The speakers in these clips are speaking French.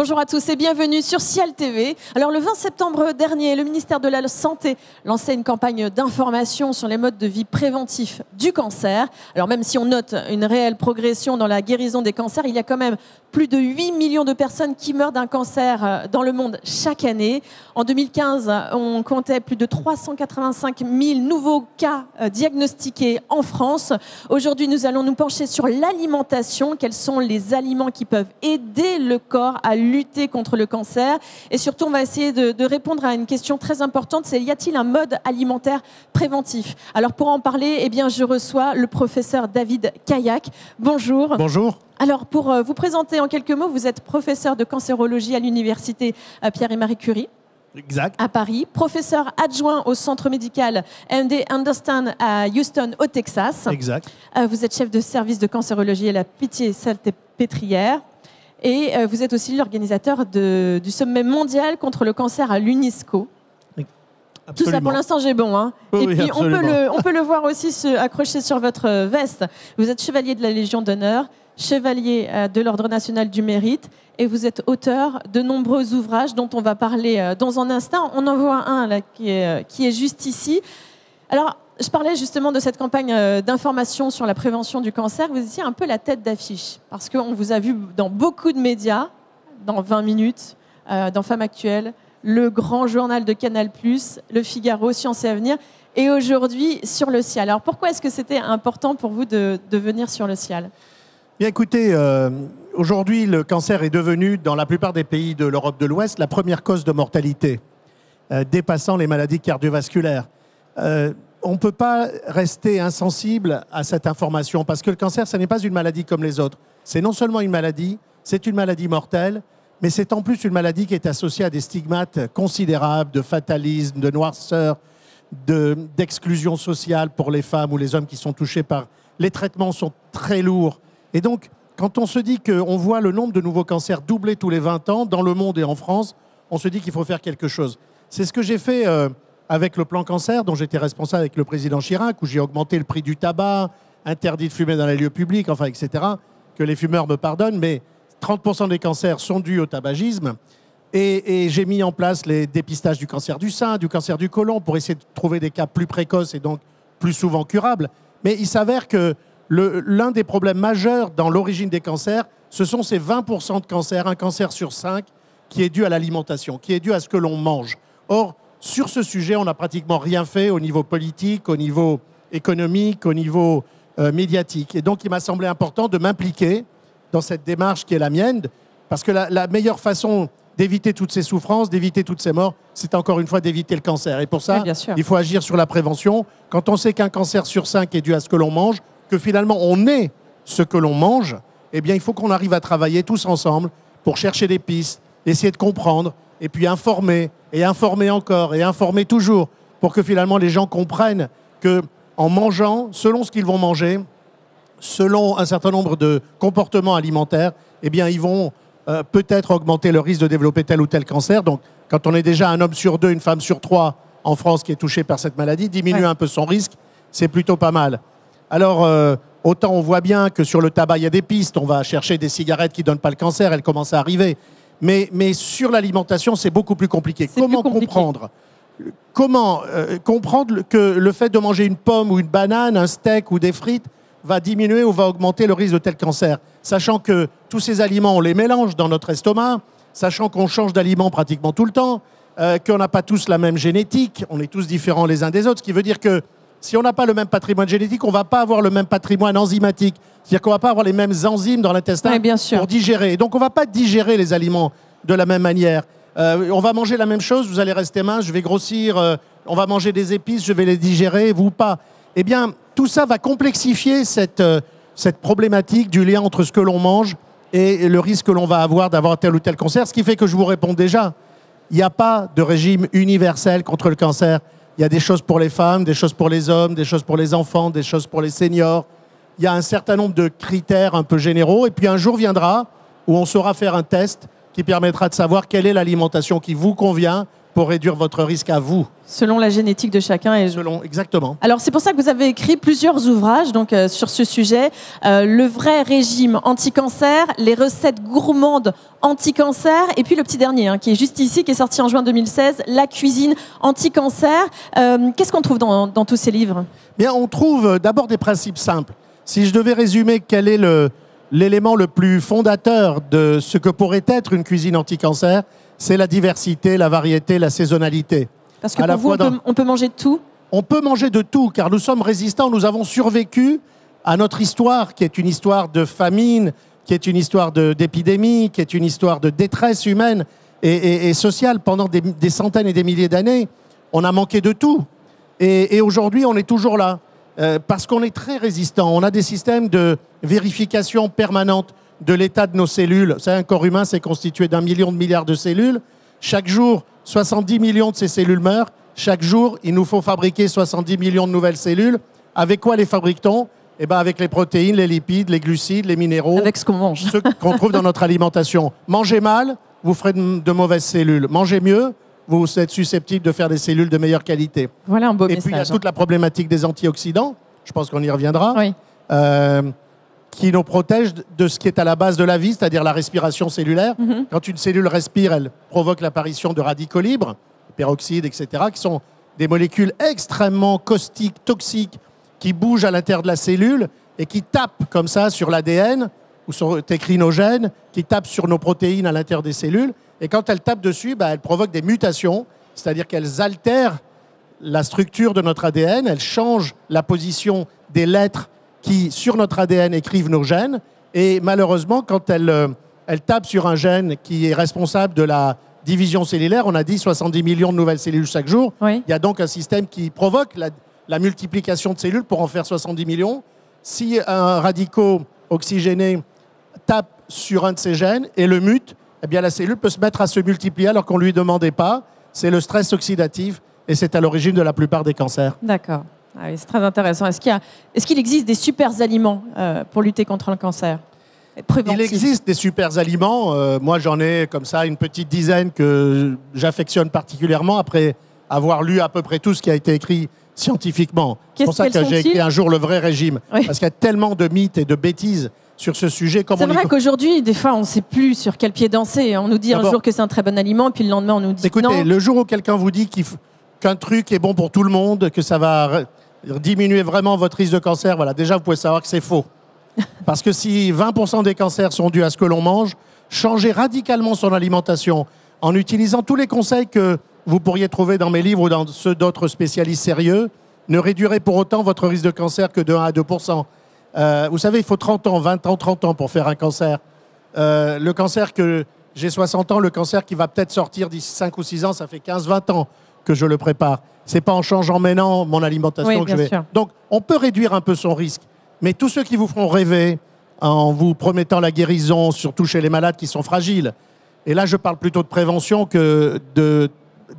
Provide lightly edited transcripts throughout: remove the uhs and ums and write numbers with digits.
Bonjour à tous et bienvenue sur Ciel TV. Alors le 20 septembre dernier, le ministère de la Santé lançait une campagne d'information sur les modes de vie préventifs du cancer. Alors même si on note une réelle progression dans la guérison des cancers, il y a quand même plus de 8 millions de personnes qui meurent d'un cancer dans le monde chaque année. En 2015, on comptait plus de 385 000 nouveaux cas diagnostiqués en France. Aujourd'hui, nous allons nous pencher sur l'alimentation. Quels sont les aliments qui peuvent aider le corps à lutter contre le cancer? Et surtout, on va essayer de répondre à une question très importante, c'est y a-t-il un mode alimentaire préventif? Alors pour en parler, eh bien, je reçois le professeur David Caillac. Bonjour. Bonjour. Alors pour vous présenter en quelques mots, vous êtes professeur de cancérologie à l'université Pierre et Marie Curie. Exact. À Paris, professeur adjoint au centre médical MD Anderson à Houston, au Texas. Exact. Vous êtes chef de service de cancérologie à la Pitié-Salpêtrière. Et vous êtes aussi l'organisateur du sommet mondial contre le cancer à l'UNESCO. Tout ça pour l'instant j'ai bon. Hein. Oui, et puis absolument. on peut le voir aussi accroché sur votre veste. Vous êtes chevalier de la Légion d'honneur, chevalier de l'Ordre national du mérite et vous êtes auteur de nombreux ouvrages dont on va parler dans un instant. On en voit un là, qui est juste ici. Alors, je parlais justement de cette campagne d'information sur la prévention du cancer. Vous étiez un peu la tête d'affiche parce qu'on vous a vu dans beaucoup de médias, dans 20 minutes, dans Femmes Actuelles, le grand journal de Canal+, Le Figaro, Science et Avenir, et aujourd'hui sur le Ciel. Alors pourquoi est-ce que c'était important pour vous de venir sur le Ciel? Bien écoutez, aujourd'hui le cancer est devenu, dans la plupart des pays de l'Europe de l'Ouest, la première cause de mortalité, dépassant les maladies cardiovasculaires. On ne peut pas rester insensible à cette information parce que le cancer, ce n'est pas une maladie comme les autres. C'est non seulement une maladie, c'est une maladie mortelle, mais c'est en plus une maladie qui est associée à des stigmates considérables de fatalisme, de noirceur, d'exclusion sociale pour les femmes ou les hommes qui sont touchés par... Les traitements sont très lourds. Et donc, quand on se dit qu'on voit le nombre de nouveaux cancers doubler tous les 20 ans dans le monde et en France, on se dit qu'il faut faire quelque chose. C'est ce que j'ai fait avec le plan cancer, dont j'étais responsable avec le président Chirac, où j'ai augmenté le prix du tabac, interdit de fumer dans les lieux publics, enfin, etc. Que les fumeurs me pardonnent, mais 30% des cancers sont dus au tabagisme. Et j'ai mis en place les dépistages du cancer du sein, du cancer du côlon, pour essayer de trouver des cas plus précoces et donc plus souvent curables. Mais il s'avère que l'un des problèmes majeurs dans l'origine des cancers, ce sont ces 20% de cancers, un cancer sur 5, qui est dû à l'alimentation, qui est dû à ce que l'on mange. Or, sur ce sujet, on n'a pratiquement rien fait au niveau politique, au niveau économique, au niveau médiatique. Et donc, il m'a semblé important de m'impliquer dans cette démarche qui est la mienne, parce que la meilleure façon d'éviter toutes ces souffrances, d'éviter toutes ces morts, c'est encore une fois d'éviter le cancer. Et pour ça, il faut agir sur la prévention. Quand on sait qu'un cancer sur 5 est dû à ce que l'on mange, que finalement on est ce que l'on mange, eh bien il faut qu'on arrive à travailler tous ensemble pour chercher des pistes, essayer de comprendre, et puis informer, et informer encore, et informer toujours, pour que finalement les gens comprennent qu'en mangeant, selon ce qu'ils vont manger, selon un certain nombre de comportements alimentaires, eh bien ils vont peut-être augmenter le risque de développer tel ou tel cancer. Donc quand on est déjà un homme sur 2, une femme sur 3 en France qui est touché par cette maladie, diminuer un peu son risque, c'est plutôt pas mal. Alors, autant on voit bien que sur le tabac, il y a des pistes. On va chercher des cigarettes qui ne donnent pas le cancer, elles commencent à arriver. Mais sur l'alimentation, c'est beaucoup plus compliqué. Comment comprendre que le fait de manger une pomme ou une banane, un steak ou des frites va diminuer ou va augmenter le risque de tel cancer? Sachant que tous ces aliments, on les mélange dans notre estomac, sachant qu'on change d'aliments pratiquement tout le temps, qu'on n'a pas tous la même génétique, on est tous différents les uns des autres, ce qui veut dire que si on n'a pas le même patrimoine génétique, on ne va pas avoir le même patrimoine enzymatique. C'est-à-dire qu'on ne va pas avoir les mêmes enzymes dans l'intestin pour digérer. Et donc, on ne va pas digérer les aliments de la même manière. On va manger la même chose, vous allez rester mince, je vais grossir. On va manger des épices, je vais les digérer, vous pas. Eh bien, tout ça va complexifier cette problématique du lien entre ce que l'on mange et le risque que l'on va avoir d'avoir tel ou tel cancer. Ce qui fait que je vous réponds déjà, il n'y a pas de régime universel contre le cancer. Il y a des choses pour les femmes, des choses pour les hommes, des choses pour les enfants, des choses pour les seniors. Il y a un certain nombre de critères un peu généraux. Et puis un jour viendra où on saura faire un test qui permettra de savoir quelle est l'alimentation qui vous convient pour réduire votre risque à vous. Selon la génétique de chacun. Exactement. Alors c'est pour ça que vous avez écrit plusieurs ouvrages sur ce sujet. Le vrai régime anti-cancer, les recettes gourmandes anti-cancer, et puis le petit dernier, qui est juste ici, qui est sorti en juin 2016, La cuisine anti-cancer. Qu'est-ce qu'on trouve dans tous ces livres? Bien, on trouve d'abord des principes simples. Si je devais résumer quel est l'élément le plus fondateur de ce que pourrait être une cuisine anti-cancer, c'est la diversité, la variété, la saisonnalité. Parce que pour vous, on peut manger de tout? On peut manger de tout, car nous sommes résistants. Nous avons survécu à notre histoire, qui est une histoire de famine, qui est une histoire d'épidémie, qui est une histoire de détresse humaine et sociale pendant des centaines et des milliers d'années. On a manqué de tout. Et aujourd'hui, on est toujours là, parce qu'on est très résistant. On a des systèmes de vérification permanente de l'état de nos cellules. Vous savez, un corps humain, c'est constitué d'1 million de milliards de cellules. Chaque jour, 70 millions de ces cellules meurent. Chaque jour, il nous faut fabriquer 70 millions de nouvelles cellules. Avec quoi les fabrique-t-on? Eh bien, avec les protéines, les lipides, les glucides, les minéraux. Avec ce qu'on mange. Ce qu'on trouve dans notre alimentation. Mangez mal, vous ferez de mauvaises cellules. Mangez mieux, vous êtes susceptible de faire des cellules de meilleure qualité. Voilà un beau message. Et puis, il y a toute la problématique des antioxydants. Je pense qu'on y reviendra. Oui. Qui nous protège de ce qui est à la base de la vie, c'est-à-dire la respiration cellulaire. Quand une cellule respire, elle provoque l'apparition de radicaux libres, peroxydes, etc., qui sont des molécules extrêmement caustiques, toxiques, qui bougent à l'intérieur de la cellule et qui tapent comme ça sur l'ADN ou sur tes crinogènes, qui tapent sur nos protéines à l'intérieur des cellules. Et quand elles tapent dessus, elles provoquent des mutations, c'est-à-dire qu'elles altèrent la structure de notre ADN, elles changent la position des lettres qui, sur notre ADN, écrivent nos gènes. Et malheureusement, quand elles tapent sur un gène qui est responsable de la division cellulaire, on a dit 70 millions de nouvelles cellules chaque jour. Oui. Il y a donc un système qui provoque la multiplication de cellules pour en faire 70 millions. Si un radicaux oxygéné tape sur un de ces gènes et le mute, eh bien la cellule peut se mettre à se multiplier alors qu'on ne lui demandait pas. C'est le stress oxydatif et c'est à l'origine de la plupart des cancers. D'accord. Ah oui, c'est très intéressant. Est-ce qu'il existe des super aliments pour lutter contre le cancer? Il existe des super aliments. Moi, j'en ai comme ça une petite dizaine que j'affectionne particulièrement après avoir lu à peu près tout ce qui a été écrit scientifiquement. C'est pour ça que j'ai écrit un jour Le vrai régime. Oui. Parce qu'il y a tellement de mythes et de bêtises sur ce sujet. C'est vrai qu'aujourd'hui, des fois, on ne sait plus sur quel pied danser. On nous dit un jour que c'est un très bon aliment, puis le lendemain, on nous dit écoutez, non. Écoutez, le jour où quelqu'un vous dit qu'un truc est bon pour tout le monde, que ça va diminuer vraiment votre risque de cancer, voilà, déjà, vous pouvez savoir que c'est faux. Parce que si 20% des cancers sont dus à ce que l'on mange, changer radicalement son alimentation en utilisant tous les conseils que vous pourriez trouver dans mes livres ou dans ceux d'autres spécialistes sérieux, ne réduirait pour autant votre risque de cancer que de 1 à 2%. Vous savez, il faut 30 ans, 20 ans, 30 ans pour faire un cancer. Le cancer que j'ai 60 ans, le cancer qui va peut-être sortir d'ici 5 ou 6 ans, ça fait 15-20 ans que je le prépare. C'est pas en changeant maintenant mon alimentation que je vais... Donc, on peut réduire un peu son risque. Mais tous ceux qui vous feront rêver en vous promettant la guérison, surtout chez les malades qui sont fragiles, et là, je parle plutôt de prévention que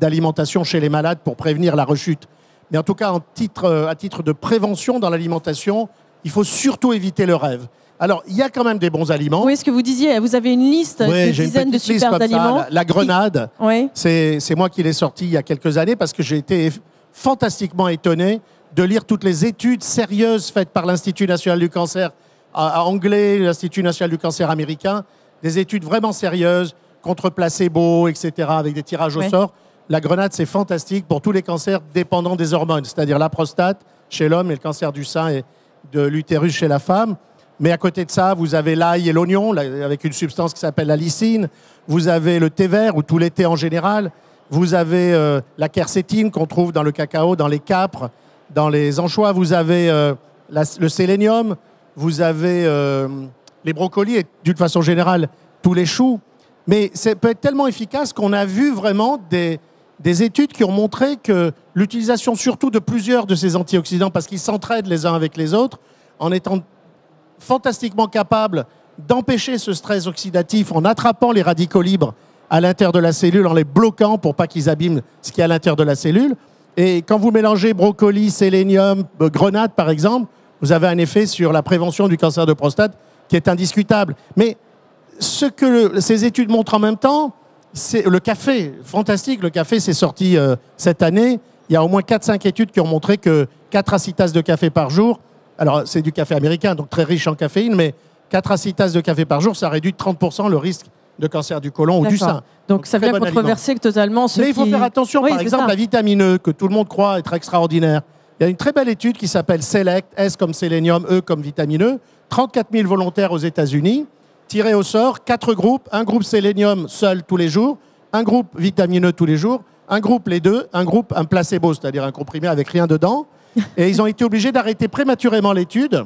d'alimentation chez les malades pour prévenir la rechute. Mais en tout cas, à titre de prévention dans l'alimentation, il faut surtout éviter le rêve. Alors, il y a quand même des bons aliments. Oui, ce que vous disiez, vous avez une liste de dizaines de super aliments. La grenade, c'est moi qui l'ai sortie il y a quelques années parce que j'ai été fantastiquement étonné de lire toutes les études sérieuses faites par l'Institut national du cancer anglais, l'Institut national du cancer américain, des études vraiment sérieuses contre placebo, etc., avec des tirages au sort. La grenade, c'est fantastique pour tous les cancers dépendant des hormones, c'est-à-dire la prostate chez l'homme et le cancer du sein et de l'utérus chez la femme. Mais à côté de ça, vous avez l'ail et l'oignon, avec une substance qui s'appelle la lysine. Vous avez le thé vert, ou tous les thés en général. Vous avez la quercétine qu'on trouve dans le cacao, dans les câpres, dans les anchois. Vous avez le sélénium. Vous avez les brocolis et, d'une façon générale, tous les choux. Mais ça peut être tellement efficace qu'on a vu vraiment des études qui ont montré que l'utilisation surtout de plusieurs de ces antioxydants, parce qu'ils s'entraident les uns avec les autres, en étant fantastiquement capable d'empêcher ce stress oxydatif en attrapant les radicaux libres à l'intérieur de la cellule, en les bloquant pour pas qu'ils abîment ce qui est à l'intérieur de la cellule. Et quand vous mélangez brocoli, sélénium, grenade par exemple, vous avez un effet sur la prévention du cancer de prostate qui est indiscutable. Mais ce que ces études montrent en même temps, Le café, fantastique, le café c'est sorti cette année. Il y a au moins 4-5 études qui ont montré que 4 à 6 tasses de café par jour, alors c'est du café américain, donc très riche en caféine, mais 4 à 6 tasses de café par jour, ça réduit de 30% le risque de cancer du côlon ou du sein. Donc ça vient controverser totalement ceux Mais il faut faire attention, oui, par exemple, la vitamine E, que tout le monde croit être extraordinaire. Il y a une très belle étude qui s'appelle SELECT, S comme sélénium, E comme vitamine E, 34 000 volontaires aux États-Unis, tirés au sort, 4 groupes, un groupe sélénium seul tous les jours, un groupe vitamine E tous les jours, un groupe les deux, un groupe un placebo, c'est-à-dire un comprimé avec rien dedans. Et ils ont été obligés d'arrêter prématurément l'étude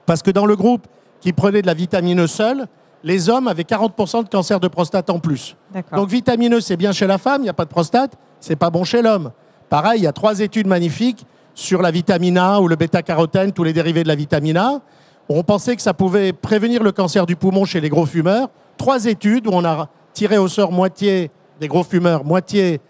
parce que dans le groupe qui prenait de la vitamine E seule, les hommes avaient 40% de cancer de prostate en plus. Donc vitamine E, c'est bien chez la femme, il n'y a pas de prostate, c'est pas bon chez l'homme. Pareil, il y a 3 études magnifiques sur la vitamine A ou le bêta-carotène, tous les dérivés de la vitamine A. On pensait que ça pouvait prévenir le cancer du poumon chez les gros fumeurs. 3 études où on a tiré au sort moitié des gros fumeurs, moitié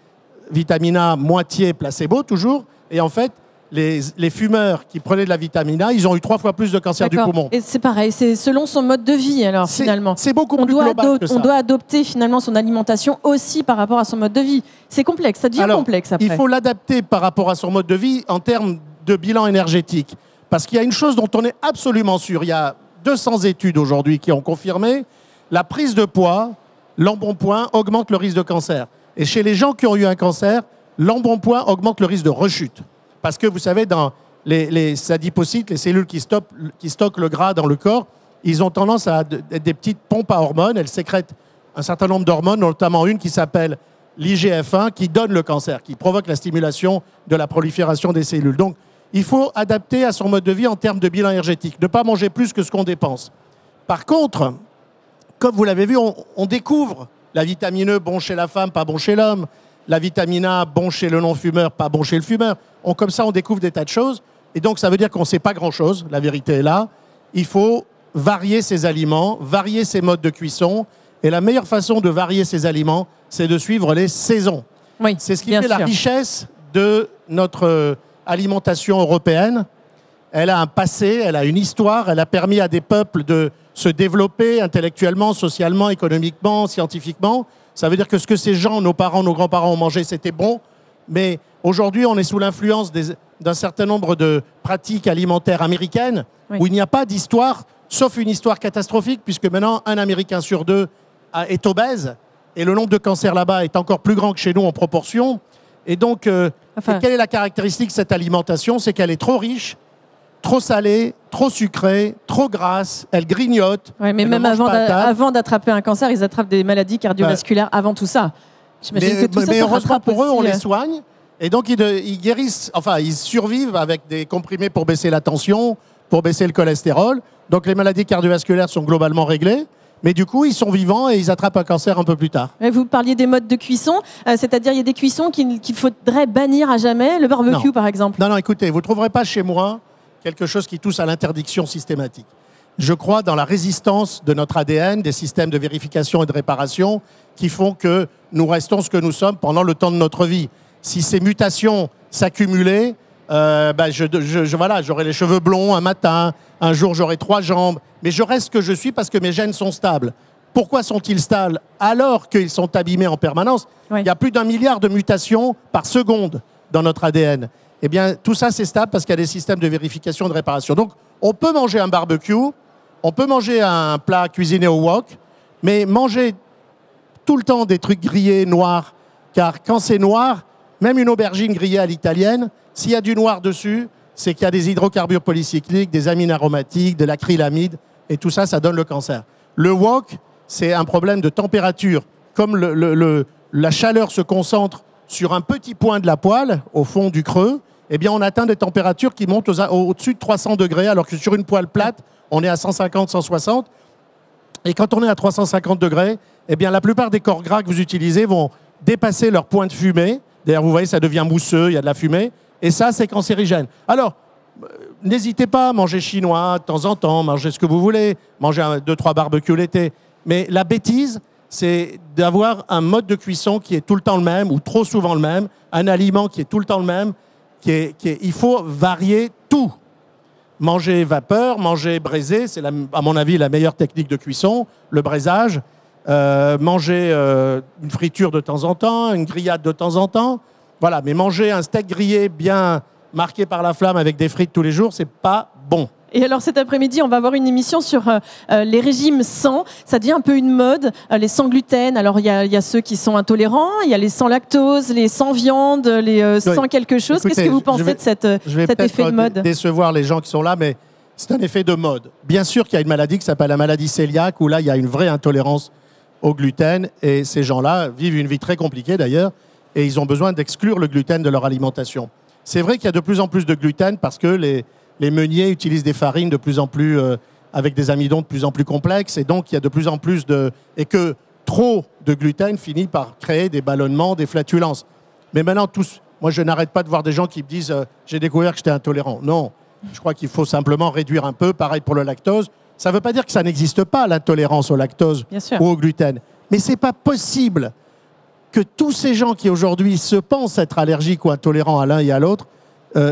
vitamine A, moitié placebo toujours. Et en fait, les fumeurs qui prenaient de la vitamine A, ils ont eu 3 fois plus de cancer du poumon. Et c'est pareil, c'est selon son mode de vie alors finalement. C'est beaucoup plus global que ça. On doit adopter finalement son alimentation aussi par rapport à son mode de vie. C'est complexe, ça devient complexe après. Il faut l'adapter par rapport à son mode de vie en termes de bilan énergétique. Parce qu'il y a une chose dont on est absolument sûr, il y a 200 études aujourd'hui qui ont confirmé, la prise de poids, l'embonpoint augmente le risque de cancer. Et chez les gens qui ont eu un cancer, l'embonpoint augmente le risque de rechute. Parce que vous savez, dans les adipocytes, les cellules qui stockent le gras dans le corps, ils ont tendance à être des petites pompes à hormones. Elles sécrètent un certain nombre d'hormones, notamment une qui s'appelle l'IGF-1, qui donne le cancer, qui provoque la stimulation de la prolifération des cellules. Donc, il faut adapter à son mode de vie en termes de bilan énergétique, ne pas manger plus que ce qu'on dépense. Par contre, comme vous l'avez vu, on découvre la vitamine E, bon chez la femme, pas bon chez l'homme. La vitamine A, bon chez le non-fumeur, pas bon chez le fumeur. Comme ça, on découvre des tas de choses. Et donc, ça veut dire qu'on ne sait pas grand-chose. La vérité est là. Il faut varier ses aliments, varier ses modes de cuisson. Et la meilleure façon de varier ses aliments, c'est de suivre les saisons. Oui, c'est ce qui fait la richesse de notre alimentation européenne. Elle a un passé, elle a une histoire, elle a permis à des peuples de se développer intellectuellement, socialement, économiquement, scientifiquement. Ça veut dire que ce que ces gens, nos parents, nos grands-parents ont mangé, c'était bon. Mais aujourd'hui, on est sous l'influence d'un certain nombre de pratiques alimentaires américaines où il n'y a pas d'histoire, sauf une histoire catastrophique, puisque maintenant, 1 Américain sur 2 est obèse. Et le nombre de cancers là-bas est encore plus grand que chez nous en proportion. Et donc, et quelle est la caractéristique de cette alimentation? C'est qu'elle est trop riche, trop salée, trop sucrée, trop grasse, elle grignote. Ouais, mais même avant d'attraper un cancer, ils attrapent des maladies cardiovasculaires avant tout ça. Mais heureusement pour eux, on les soigne. Et donc, ils guérissent, enfin, ils survivent avec des comprimés pour baisser la tension, pour baisser le cholestérol. Donc, les maladies cardiovasculaires sont globalement réglées. Mais du coup, ils sont vivants et ils attrapent un cancer un peu plus tard. Vous parliez des modes de cuisson, c'est-à-dire il y a des cuissons qu'il faudrait bannir à jamais, le barbecue par exemple. Non, écoutez, vous ne trouverez pas chez moi quelque chose qui touche à l'interdiction systématique. Je crois dans la résistance de notre ADN, des systèmes de vérification et de réparation qui font que nous restons ce que nous sommes pendant le temps de notre vie. Si ces mutations s'accumulaient, voilà, j'aurais les cheveux blonds un matin, un jour j'aurai 3 jambes, mais je reste ce que je suis parce que mes gènes sont stables. Pourquoi sont-ils stables alors qu'ils sont abîmés en permanence? Il y a plus d'1 milliard de mutations par seconde dans notre ADN. Eh bien, tout ça, c'est stable parce qu'il y a des systèmes de vérification et de réparation. Donc, on peut manger un barbecue, on peut manger un plat cuisiné au wok, mais manger tout le temps des trucs grillés, noirs, car quand c'est noir, même une aubergine grillée à l'italienne, s'il y a du noir dessus, c'est qu'il y a des hydrocarbures polycycliques, des amines aromatiques, de l'acrylamide, et tout ça, ça donne le cancer. Le wok, c'est un problème de température. Comme la chaleur se concentre sur un petit point de la poêle, au fond du creux, eh bien, on atteint des températures qui montent au-dessus de 300 degrés, alors que sur une poêle plate, on est à 150, 160. Et quand on est à 350 degrés, eh bien, la plupart des corps gras que vous utilisez vont dépasser leur point de fumée. D'ailleurs, vous voyez, ça devient mousseux, il y a de la fumée. Et ça, c'est cancérigène. Alors, n'hésitez pas à manger chinois de temps en temps, mangez ce que vous voulez, mangez 2-3 barbecues l'été. Mais la bêtise, c'est d'avoir un mode de cuisson qui est tout le temps le même, ou trop souvent le même, un aliment qui est tout le temps le même. Il faut varier tout. Manger vapeur, manger braisé, c'est à mon avis la meilleure technique de cuisson, le braisage. manger une friture de temps en temps, une grillade de temps en temps. Voilà, mais manger un steak grillé bien marqué par la flamme avec des frites tous les jours, c'est pas bon. Et alors cet après-midi, on va avoir une émission sur les régimes sans. Ça devient un peu une mode, les sans gluten. Alors il y a ceux qui sont intolérants, il y a les sans lactose, les sans viande, les sans quelque chose. Qu'est-ce que vous pensez de cet effet de mode? Je vais décevoir les gens qui sont là, mais c'est un effet de mode. Bien sûr qu'il y a une maladie qui s'appelle la maladie cœliaque, où là, il y a une vraie intolérance au gluten. Et ces gens-là vivent une vie très compliquée d'ailleurs, et ils ont besoin d'exclure le gluten de leur alimentation. C'est vrai qu'il y a de plus en plus de gluten parce que les meuniers utilisent des farines de plus en plus avec des amidons de plus en plus complexes, et donc il y a de plus en plus et que trop de gluten finit par créer des ballonnements, des flatulences. Mais maintenant, moi je n'arrête pas de voir des gens qui me disent j'ai découvert que j'étais intolérant. Non, je crois qu'il faut simplement réduire un peu. Pareil pour le lactose. Ça ne veut pas dire que ça n'existe pas, l'intolérance au lactose ou au gluten. Mais ce n'est pas possible que tous ces gens qui aujourd'hui se pensent être allergiques ou intolérants à l'un et à l'autre,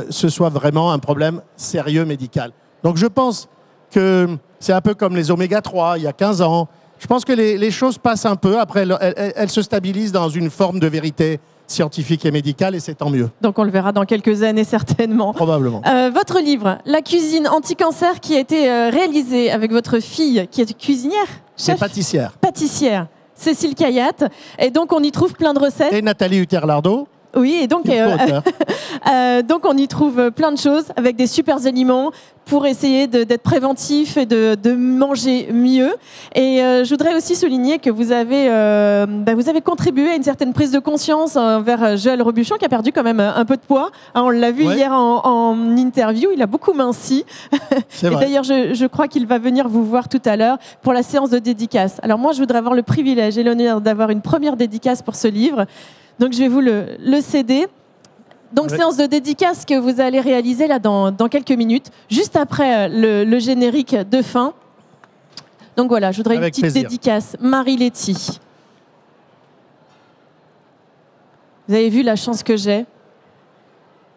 ce soit vraiment un problème sérieux médical. Donc je pense que c'est un peu comme les oméga 3 il y a 15 ans. Je pense que les choses passent un peu. Après, elles se stabilisent dans une forme de vérité scientifique et médicale, et c'est tant mieux. Donc on le verra dans quelques années certainement. Probablement. Votre livre, La cuisine anti-cancer, qui a été réalisé avec votre fille, qui est cuisinière, chef, pâtissière. Pâtissière, Cécile Cayatte. Et donc on y trouve plein de recettes. Et Nathalie Hutter-Lardot. Oui, et donc, donc on y trouve plein de choses avec des super aliments pour essayer d'être préventif et de manger mieux. Et je voudrais aussi souligner que vous avez contribué à une certaine prise de conscience envers Joël Robuchon, qui a perdu quand même un peu de poids. On l'a vu hier en interview, il a beaucoup minci. Et d'ailleurs, je crois qu'il va venir vous voir tout à l'heure pour la séance de dédicace. Alors moi, je voudrais avoir le privilège et l'honneur d'avoir une première dédicace pour ce livre. Donc je vais vous le céder. Donc séance de dédicace que vous allez réaliser là dans quelques minutes, juste après le générique de fin. Donc voilà, je voudrais une petite dédicace. Marie Letty. Vous avez vu la chance que j'ai?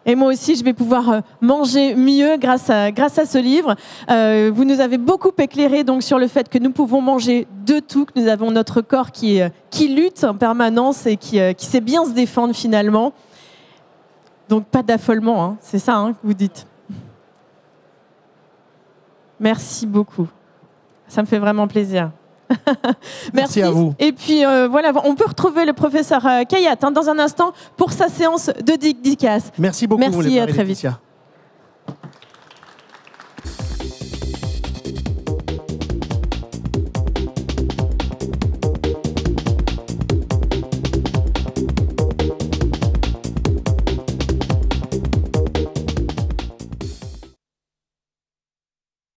Et moi aussi, je vais pouvoir manger mieux grâce à ce livre. Vous nous avez beaucoup éclairé donc, sur le fait que nous pouvons manger de tout, que nous avons notre corps qui lutte en permanence et qui sait bien se défendre finalement. Donc pas d'affolement, hein. C'est ça que vous dites. Merci beaucoup. Ça me fait vraiment plaisir. Merci à vous. Et puis voilà, on peut retrouver le professeur Cayatte dans un instant pour sa séance de dédicace. Merci beaucoup. Merci, à très vite.